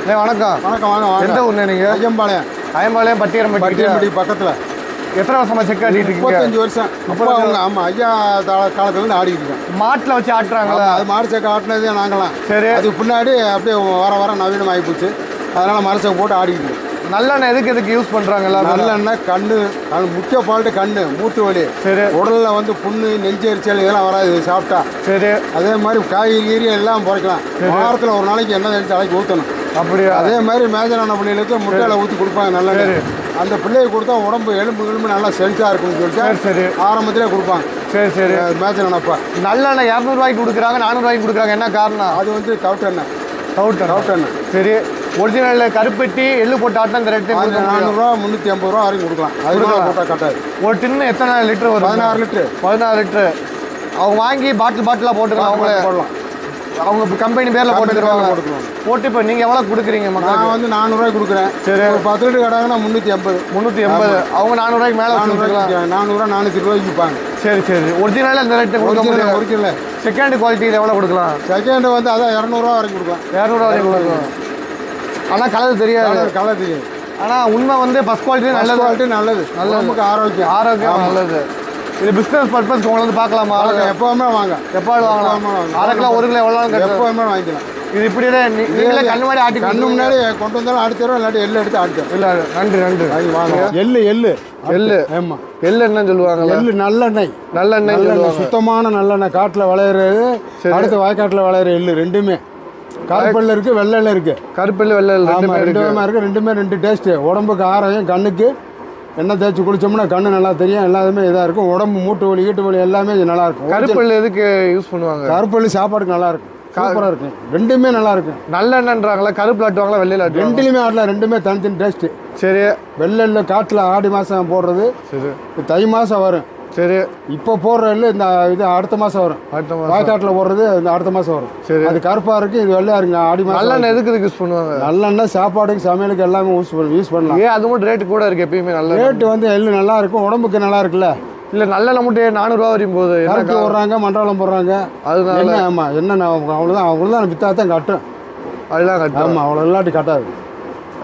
வணக்கம். வணக்கம். வாங்க வாங்க. எந்த ஊர்ண்ணே நீங்கள்? ஐயம்பாளையம் பட்டியரம்பட்டி பக்கத்தில். எத்தனை வருஷமா செக் ஆடிட்டு இருக்கீங்க? 35 வருஷம். இப்போ அவங்க ஆமாம் ஐயா காலத்துலேருந்து ஆடிக்கிட்டு இருக்கோம். மாட்டில் வச்சு ஆட்டுறாங்களா? அது மாடு செக் ஆட்டினதே நாங்களாம். சரி. அதுக்கு பின்னாடி அப்படியே வர நவீனம் ஆகிப்போச்சு. அதனால் மாடு செக் போட்டு ஆடிக்கிட்டு இருக்கோம். நல்லெண்ணெய் எதுக்கு யூஸ் பண்ணுறாங்களா? நல்லெண்ணெய் கண்ணு, அது முக்கிய ஃபால்ட்டு கண்ணு, மூட்டு வலி. சரி. உடலில் வந்து புண்ணு, நெஞ்சு எரிச்சல் இதெல்லாம் வராது சாப்பிட்டா. சரி. அதே மாதிரி காய்கறி எல்லாம் குறைக்கலாம். வாரத்தில் ஒரு நாளைக்கு எண்ணெய் தெளித்து தலைக்கு ஊற்றணும். அப்படியா? அதே மாதிரி மேஜரான பிள்ளைகளுக்கு முட்டையில் ஊற்றி கொடுப்பாங்க நல்லெண்ணெய். அந்த பிள்ளையை கொடுத்தா உடம்பு எலும்பு நல்லா சென்ஸாக இருக்கும்னு சொல்லிட்டு சரி ஆரம்பத்திலே கொடுப்பாங்க. சரி சரி. மேஜரானப்பா நல்லெண்ணெய் 200 ரூபாய்க்கு கொடுக்குறாங்க, 400 ரூபாய்க்கு கொடுக்குறாங்க. என்ன காரணம்? அது வந்து தவுட்டெண்ணெய். தவுட்டெண்ணெய். சரி. ஒரிஜினல் கருப்பெட்டி எள்ளு போட்டு ஆட்டினா இந்த ரேட்டு 400 ரூபா 350 ரூபா வரைக்கும் கொடுக்கலாம். அதுக்கு போட்டால் கட்டாது. ஒரு டின்னு எத்தனை லிட்டர் வரும்? 16 லிட்டரு. அவங்க வாங்கி பாட்டிலாக போட்டுக்கலாம். அவங்களே போடலாம். அவங்க கம்பெனி பேரில் போட்டுக்கிறாங்க. போட்டு இப்போ நீங்கள் எவ்வளோ கொடுக்குறீங்க? நான் வந்து 400 ரூபாய்க்கு கொடுக்குறேன். சரி. ஒரு 10 லிட்டர் கடாங்கன்னா 380. அவங்க 400 ரூபாய்க்கு மேலே 400 400 ரூபாய்க்கு விற்பாங்க. சரி சரி. ஒரிஜினலாக இந்த ரேட்டு கொடுக்க முடியும். ஒரிஜினல். செகண்ட் குவாலிட்டியில் எவ்வளோ கொடுக்கலாம்? செகண்ட் வந்து அதான் 200 ரூபா வரைக்கும் கொடுக்கலாம். 200 வரைக்கும் கொடுக்கலாம். ஆனால் கலர் தெரியாது. கலர் தெரியாது. ஆனால் உண்மை வந்து ஃபஸ்ட் குவாலிட்டி நல்லது. குவாலிட்டி நல்லது. நமக்கு ஆரோக்கியம் நல்லது. இது பிஸ்னஸ் பர்பஸ்க்கு உங்களை வந்து பார்க்கலாமா? எப்போவுமே வாங்க. எப்போது வாங்கலாம்? அரை கிலோ 1 கிலோ எவ்வளோ எப்போவுமே வாங்கிக்கலாம். இது இப்படியே நீங்களே கண்ணு மாதிரி ஆட்டி கண்ணு முன்னாடி கொண்டு வந்தாலும் ஆடித்தரும். இல்லாட்டி எள்ளு எடுத்து ஆடித்தரும். இல்லை நன்றி வாங்க. எள்ளு ஆமாம். எள்ளு என்னன்னு சொல்லுவாங்க? எள்ளு நல்லெண்ணெய் சுத்தமான நல்லெண்ணெய். காட்டில் விளையிறது, அடுத்து வாய்க்காட்டில் விளையிற எள்ளு ரெண்டுமே. கருப்பெல்லு இருக்குது, வெள்ளை இருக்குது. கருப்பெல்லு வெள்ளை ரெண்டுமே இருக்குது. ரெண்டுமே 2 டேஸ்ட்டு. உடம்புக்கு ஆரோக்கியம், கண்ணுக்கு எண்ணெய் தேய்ச்சி குளிச்சோம்னா கண்ணு நல்லா தெரியும். எல்லாமே இதாக இருக்கும். உடம்பு மூட்டு வலி, ஈட்டு வலி எல்லாமே இது நல்லாயிருக்கும். கருப்பெல்லு எதுக்கு யூஸ் பண்ணுவாங்க? கருப்பெல்லு சாப்பாடுக்கு நல்லாயிருக்கும். சூப்பராக இருக்கும். ரெண்டுமே நல்லா இருக்கும். நல்லெண்ணன்றாங்களா? கருப்பு ஆட்டுவாங்களா, வெள்ளையில் ஆட்டு? ரெண்டுலையுமே ஆடலாம். ரெண்டுமே தனித்தனி டேஸ்ட்டு. சரி. வெள்ளையில் காட்டில் ஆடி மாதம் போடுறது. சரி. தை மாதம் வரும். சரி. இப்போ போடுற எள்ளு இந்த இது அடுத்த மாதம் வரும். வாய்க்காட்டில் போடுறது இந்த அடுத்த மாதம் வரும். சரி. அது கருப்பாக இருக்குது, இது வெள்ளையாக இருக்குங்க. ஆடி மாதம். நல்லெண்ணெய் எதுக்கு யூஸ் பண்ணுவாங்க? நல்லெண்ணெய் சாப்பாடுக்கு, சமையலுக்கு எல்லாமே யூஸ் பண்ணலாம். ஏன் அது மட்டும் ரேட்டு கூட இருக்குது? எப்பயுமே நல்ல ரேட்டு வந்து எள்ளு நல்லா இருக்கும், உடம்புக்கு நல்லா இருக்குல்ல. இல்லை நல்லெண்ணெய் மட்டும் 400 ரூபா வரையும் போகுது. கருப்பு போடுறாங்க, மண்டலம் போடுறாங்க. அதுதான் ஆமாம். என்ன அவ்வளோதான். அவங்களும் வித்தாத்தான் கட்டும். அதுதான் கட்டும். ஆமாம். அவ்வளோ இல்லாட்டி கட்டாது.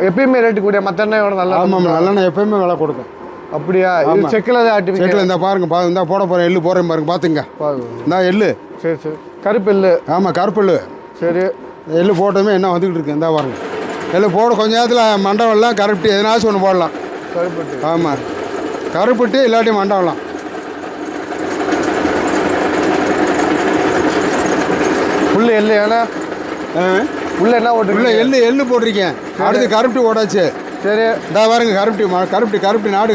எப்பயுமே ரேட்டு கூட மற்ற எண்ணெயோட நல்லா. ஆமாம். நல்லெண்ணெய் எப்பயுமே விலை கொடுக்கும். அப்படியா? இது செக்கில் தான் ஆட்டி செக்கில் இந்த பாருங்க. இந்த போட போகிறேன் எள்ளு போடுறேன் பாருங்க. பார்த்துங்க. இந்த எள்ளு. சரி சரி. கருப்பு எள்ளு. ஆமாம் கருப்பு எள்ளு. சரி. எள்ளு போட்டோமே என்ன வந்துக்கிட்டு இருக்கு. இந்த பாருங்க. எள்ளு போட கொஞ்ச நேரத்தில் மண்டவெல்லாம் கருப்பட்டி எதனாச்சும் ஒன்று போடலாம். கருப்பட்டி. ஆமாம். கருப்பட்டி இல்லாட்டி மண்டவெல்லாம். உள்ள எள்ளு ஏன்னா உள்ள என்ன போட்டு உள்ள எள்ளு போட்டிருக்கேன். அடுத்து கருப்பட்டி போடாச்சு. சரி. இந்த பாருங்க கருப்பட்டி நாடு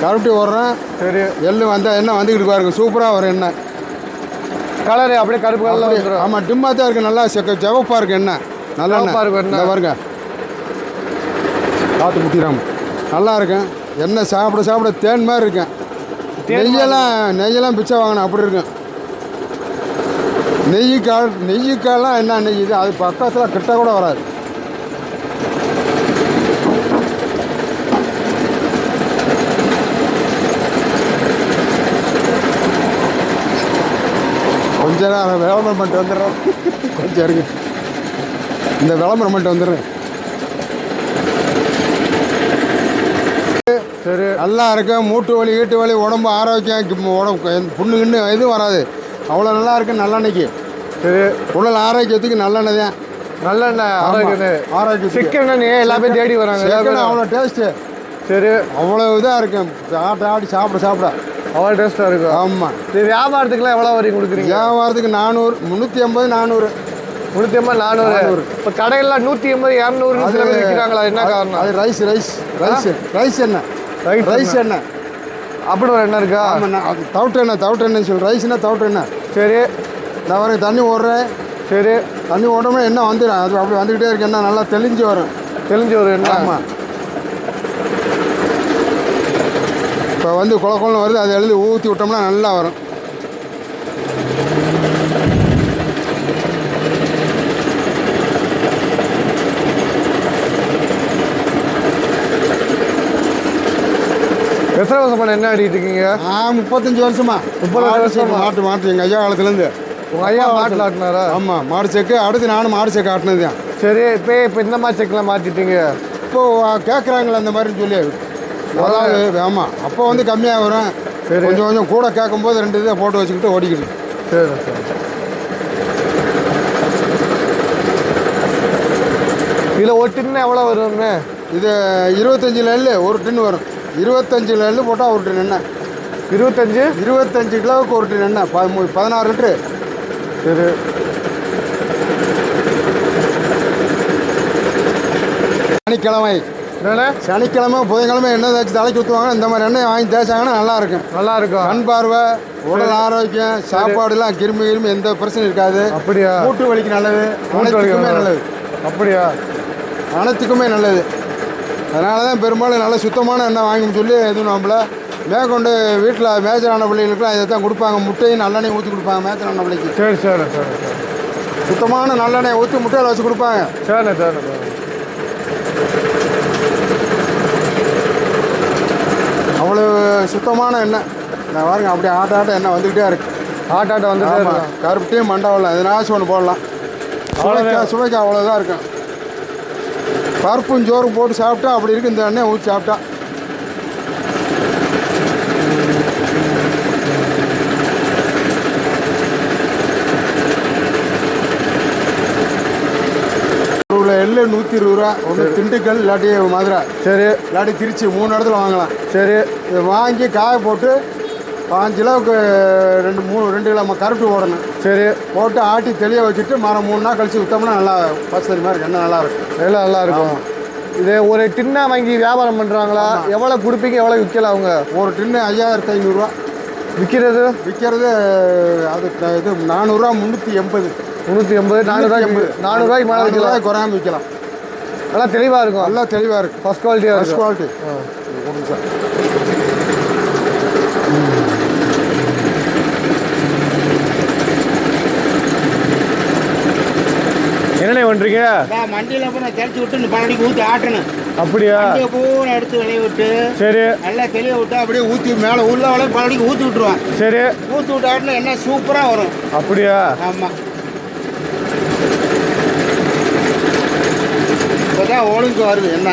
கருப்பட்டி ஓடுறேன். சரி. எள்ளு வந்தால் எண்ணெய் வந்துக்கிட்டு பாருங்க. சூப்பராக வரும் எண்ணெய். கலரு அப்படியே கருப்பு கலரில் வந்துடும். ஆமாம். டிம்மாக தான் இருக்குது. நல்லா சிவப்பாக இருக்குது எண்ணெய். நல்லா இருக்கும் எண்ணெய். பாருங்க காற்று முட்டிடாம நல்லா இருக்கும் எண்ணெய். சாப்பிட தேன் மாதிரி இருக்கும். நெய்யெல்லாம் பிச்சை வாங்கணும் அப்படி இருக்கும். நெய்யுக்காலாம் என்ன நெய் இது? அது பக்கத்தில் கிட்ட கூட வராது. கொஞ்ச நேரம் விளம்பரம் பண்ணிட்டு வந்துடுறோம். கொஞ்சம் இருக்கு. இந்த விளம்பரம் பண்ணிட்டு வந்துடுறேன். சரி. நல்லா இருக்கும். மூட்டு வலி, ஈட்டு வலி, உடம்பு ஆரோக்கியம், உடம்பு புண்ணு எதுவும் வராது. அவ்வளோ நல்லா இருக்கு நல்லெண்ணெய்க்கு. சரி. உடல் ஆரோக்கியத்துக்கு நல்லெண்ணெய் தான். நல்லெண்ணெய் ஆரோக்கியம். செக்கெண்ணெய் எல்லாமே தேடி வராங்க. செக்கெண்ணெய் அவ்வளோ டேஸ்ட்டு. சரி. அவ்வளோ இதாக இருக்கும். ஆட்டி சாப்பிட அவ்வளோ டேஸ்ட்டாக இருக்கும். ஆமாம். இது வியாபாரத்துக்குலாம் எவ்வளோ வரைக்கும் கொடுக்குறீங்க? வியாபாரத்துக்கு 400, 380, 400. 380, 400. இப்போ கடையில் 180, 200 விற்கிறாங்களா? என்ன காரணம்? அது ரைஸ் எண்ணெய். ரைஸ் எண்ணெய் அப்படி ஒரு எண்ணெய் இருக்கா? ஆமாம். அது தவுட்டு எண்ணெய் சொல்லு. ரைஸ்னா தவுட்டு எண்ணெய். சரி. நான் வரைக்கும் தண்ணி ஓடுறேன். சரி. தண்ணி ஓடுறோம்னா எண்ணெய் வந்துடும். அது அப்படி வந்துக்கிட்டே இருக்கு. எண்ணெய் நல்லா தெளிஞ்சு வரும் எண்ணெய். ஆமாம். இப்போ வந்து குளம் வருது. அதை எழுதி ஊற்றி விட்டோம்னா நல்லா வரும். எத்தனை வருஷமா என்ன ஆடிட்டு இருக்கீங்க? 35 வருஷமா. 30 வருஷமா மாட்டு எங்கள் ஐயா காலத்துலேருந்து. உங்கள் ஐயா மாட்டில் ஆட்டினாரா? ஆமாம், மாடு செக்கு. அடுத்து நானும் மாடு செக்கு ஆட்டினது தான். சரி, இப்போ இந்த மாதிரி செக்கெலாம் மாற்றிட்டீங்க. இப்போ கேட்குறாங்களே அந்த மாதிரி சொல்லி. அதாவது ஆமாம், அப்போ வந்து கம்மியாக வரும். சரி, கொஞ்சம் கொஞ்சம் கூட கேட்கும்போது 2 இதை போட்டு வச்சுக்கிட்டு ஓடிக்கிட்டு. சரி சரி. இதில் ஒரு டின்னு எவ்வளோ வரும்னு? இது 25 நெல் ஒரு டின்னு வரும். 25 நெல் போட்டால் ஒரு டின் எண்ணெய். 25 கிலோவுக்கு ஒரு டின் எண்ணெய். 16 லிட்ரு. சரி. சனிக்கிழமை என்னண்ணே? சனிக்கிழமை புதன்கிழமை எண்ணெய் தேய்ச்சி தலைக்கு ஊற்றுவாங்க. இந்த மாதிரி எண்ணெய் வாங்கி தேய்ச்சாங்கன்னா நல்லா இருக்கும். நல்லா இருக்கும். கண் பார்வை, உடல் ஆரோக்கியம், சாப்பாடுலாம் கிருமி எந்த பிரச்சனையும் இருக்காது. அப்படியா? மூட்டு வலிக்கு நல்லது. அனைத்துக்குமே நல்லது. அப்படியா? அனைத்துக்குமே நல்லது. அதனால தான் பெரும்பாலும் நல்ல சுத்தமான எண்ணெய் வாங்கி சொல்லி எதுவும் நம்மள மேற்கொண்டு வீட்டில் மேஜரான பிள்ளைகளுக்குலாம் இதை தான் கொடுப்பாங்க. முட்டையும் நல்லெண்ணெய் ஊற்றி கொடுப்பாங்க மேஜரான பிள்ளைக்கு. சரி சரி சரி சரி. சுத்தமான நல்லெண்ணெய் ஊற்றி முட்டையில் வச்சு கொடுப்பாங்க. சரிண்ணே சரிண்ணே. அவ்வளோ சுத்தமான எண்ணெய். நான் பாருங்க அப்படியே ஆட்ட எண்ணெய் வந்துக்கிட்டே இருக்கு. ஆட்டாட்ட வந்துட்டே இருக்கும். கருப்பட்டியும் மண்டாவலாம் எதனாச்சும் ஒன்று போடலாம். சுவைக்கு அவ்வளோதான் இருக்கும். பருப்பும் சோறும் போட்டு சாப்பிட்டா அப்படி இருக்கு. இந்த எண்ணெய் ஊற்றி சாப்பிட்டா எள்ளு 120 ரூபா. ஒன்று திண்டுக்கல், இல்லாட்டி மதுரை, சரி, இல்லாட்டி திருச்சி, 3 இடத்துல வாங்கலாம். சரி. இதை வாங்கி காய போட்டு 5 கிலோவுக்கு 2 கிலோ கருப்பு போடணும். சரி, போட்டு ஆட்டி தெளிய வச்சுட்டு 3 நாள் கழிச்சு விற்றோம்னா நல்லா பச்சை மாதிரி எண்ணெய் நல்லா இருக்கும். எல்லாம் நல்லா இருக்கும். இது ஒரு டின்னா வாங்கி வியாபாரம் பண்ணுறாங்களா? எவ்வளோ கொடுப்பீங்க, எவ்வளோ விற்கலாம் அவங்க? ஒரு டின்னு 5500 ரூபா விற்கிறது. அது இது 400 ரூபா. 380, 480, 400 மேலே விற்கலாம். குறையாம விற்கலாம். நல்லா தெளிவாக இருக்கும். நல்லா தெளிவாக இருக்கும். ஃபஸ்ட் குவாலிட்டியாக ஃபஸ்ட் குவாலிட்டி. என்னண்ணே பண்ணுறீங்க? மண்டியில் அப்புறம் நான் தெளிச்சு விட்டு 12 ஊற்றி ஆட்டணும். அப்படியா? பூனை எடுத்து விளைய விட்டு சரி, நல்லா தெளிய விட்டு அப்படியே ஊற்றி மேலே உள்ள 12 ஊற்றி விட்டுருவான். சரி, ஊற்றி விட்டு ஆட்டினா என்ன சூப்பராக வரும். அப்படியா? ஆமாம். இப்போதான் ஒழுங்கு வருது என்ன.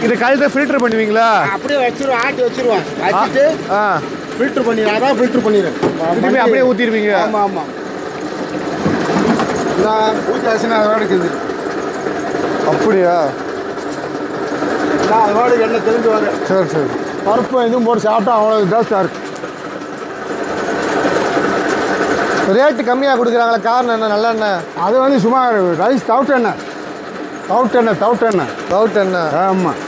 இது கழுத்தை ஃபில்டர் பண்ணுவீங்களா? அப்படியே வச்சிருவோம், ஆட்டி வச்சிருவோம். வச்சுட்டு ஃபில்டர் பண்ணிடுறேன். அதான் ஃபில்டர் பண்ணிடுறேன். திருப்பி அப்படியே ஊற்றிடுவீங்க? ஆமாம் ஆமாம். ஊற்றி ஆச்சுன்னா அதோட இருக்குது. அப்படியா? அதோட எண்ணெய் தெரிஞ்சு வரும். சரி சரி. பருப்பு இதுவும் போட்டு சாப்பிட்டா அவ்வளோ டேஸ்ட்டாக இருக்கும். ரேட்டு கம்மியாக கொடுக்குறாங்களே, காரணம் என்ன? நல்லெண்ணெய் அது வந்து சும்மா ரைஸ் தவுட்டு எண்ணெய். தவுட்டு எண்ணெய். ஆமாம்.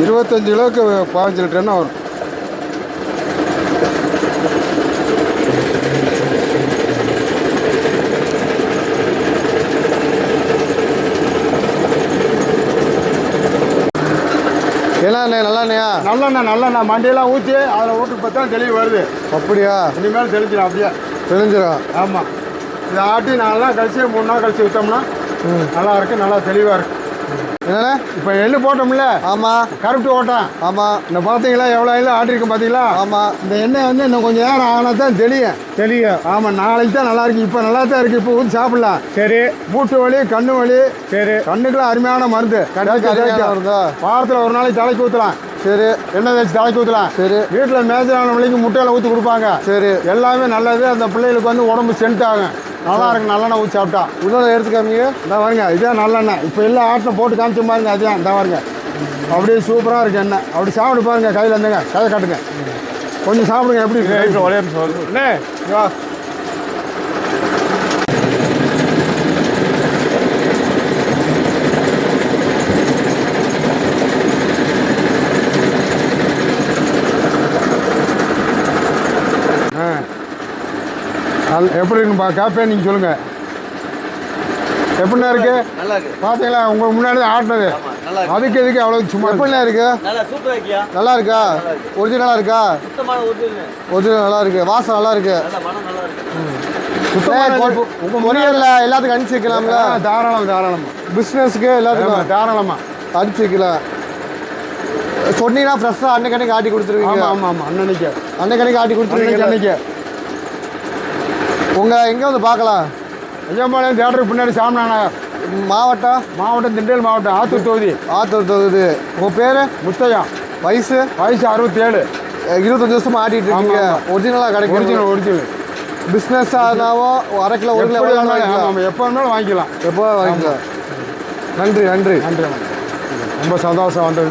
இருபத்தஞ்சு கிலோவுக்கு 15 லிட்டர் எண்ணெய் வரும். என்னண்ணே? நல்லெண்ணெய் மண்டியெல்லாம் ஊற்றி அதில் ஓட்டு பார்த்தா தெளிவு வருது. அப்படியா? இனிமேல் தெளிச்சிடும். அப்படியே தெரிஞ்சிடும். ஆமாம். இதை ஆட்டி 4 நாள் கழிச்சு 3 நாள் கழிச்சு விற்றோம்னா நல்லா இருக்கு. நல்லா தெளிவாக இருக்கு. என்னண்ணே? இப்போ எள்ளு போட்டோம்ல? ஆமாம். கருப்பு ஓட்டம். ஆமாம். இந்த பார்த்தீங்களா எவ்வளோ எள்ளு ஆட்டிருக்கு பார்த்தீங்களா? ஆமாம். இந்த எண்ணெய் வந்து இன்னும் கொஞ்சம் நேரம் ஆகினா தான் தெரியும். ஆமாம், நாளைக்கு தான் நல்லா இருக்கு. இப்போ நல்லா தான் இருக்குது. இப்போ ஊற்றி சாப்பிடலாம். சரி. மூட்டு வலி, கண்ணு வலி, சரி, கண்ணுக்கெல்லாம் அருமையான மருந்து. வருதா? வாரத்தில் ஒரு நாளைக்கு தலைக்கு ஊற்றலாம். சரி. எண்ணெய் தேய்ச்சி தலைக்கு ஊற்றலாம். சரி. வீட்டில் மேஜரான வலிக்கு முட்டையில் ஊற்றி கொடுப்பாங்க. சரி. எல்லாமே நல்லது. அந்த பிள்ளைகளுக்கு வந்து உடம்பு ஸ்ட்ரென்த் ஆகும். நல்லா இருக்கு. நல்லெண்ணெய் ஊற்றி சாப்பிட்டா. இன்னொரு எடுத்துக்காமீங்க. இந்த பாருங்க, இதுதான் நல்லெண்ணெய். இப்போ எல்லாம் ஆட்டில் போட்டு காமிச்ச பாருங்க. அதுதான் இந்த பாருங்க. அப்படியே சூப்பராக இருக்கு எண்ணெய். அப்படி சாப்பிட்டு பாருங்க. கையில் இருந்துங்க, கையை காட்டுங்க. கொஞ்சம் சாப்பிடுங்க. எப்படி இருக்கு? ஒரே நிமிஷம். எப்படி இருக்குப்பா காப்பே? நீங்கள் சொல்லுங்கள். எப்படின்னா இருக்கு? நல்லா இருக்கு. பார்த்தீங்களா? உங்களுக்கு முன்னாடி ஆட்டினது. அதுக்கு எதுக்கு அவ்வளோ சும்மா? எப்படின்னா இருக்கு? நல்லா இருக்கா? ஒரிஜினலா இருக்கா? ஒரிஜினல் நல்லா இருக்கு. வாசம் நல்லா இருக்கு. முறையில் எல்லாத்துக்கும் அனுப்பிச்சு வைக்கலாம்ல? தாராளமாக பிஸ்னஸ்க்கு எல்லாத்துக்கும் தாராளமாக அனுப்பிச்சு வைக்கலாம். சொன்னீங்கன்னா ஃப்ரெஷ்ஷாக அன்னைக்கு ஆட்டி கொடுத்துருவீங்க. ஆமாம் அன்னன்னைக்கு ஆட்டி கொடுத்துருவீங்க. அன்னைக்கு உங்கள் எங்கே வந்து பார்க்கலாம்? ஐயம்பாளையம் தேட்டருக்கு பின்னாடி சாமிநாதர். மாவட்டம் திண்டுக்கல் மாவட்டம் ஆத்தூர் தொகுதி. உங்கள் பேர்? முத்தையா. வயசு 67. 25 வருஷமா ஆட்டிட்டு இருக்கீங்க. ஒரிஜினலாக கிடைக்கும். ஒரிஜினல் பிஸ்னஸ் ஆனாவோ அரை கிலோ 1 கிலோ எப்போ வேணாலும் வாங்கிக்கலாம். நன்றி. ரொம்ப சந்தோஷம் வந்தது.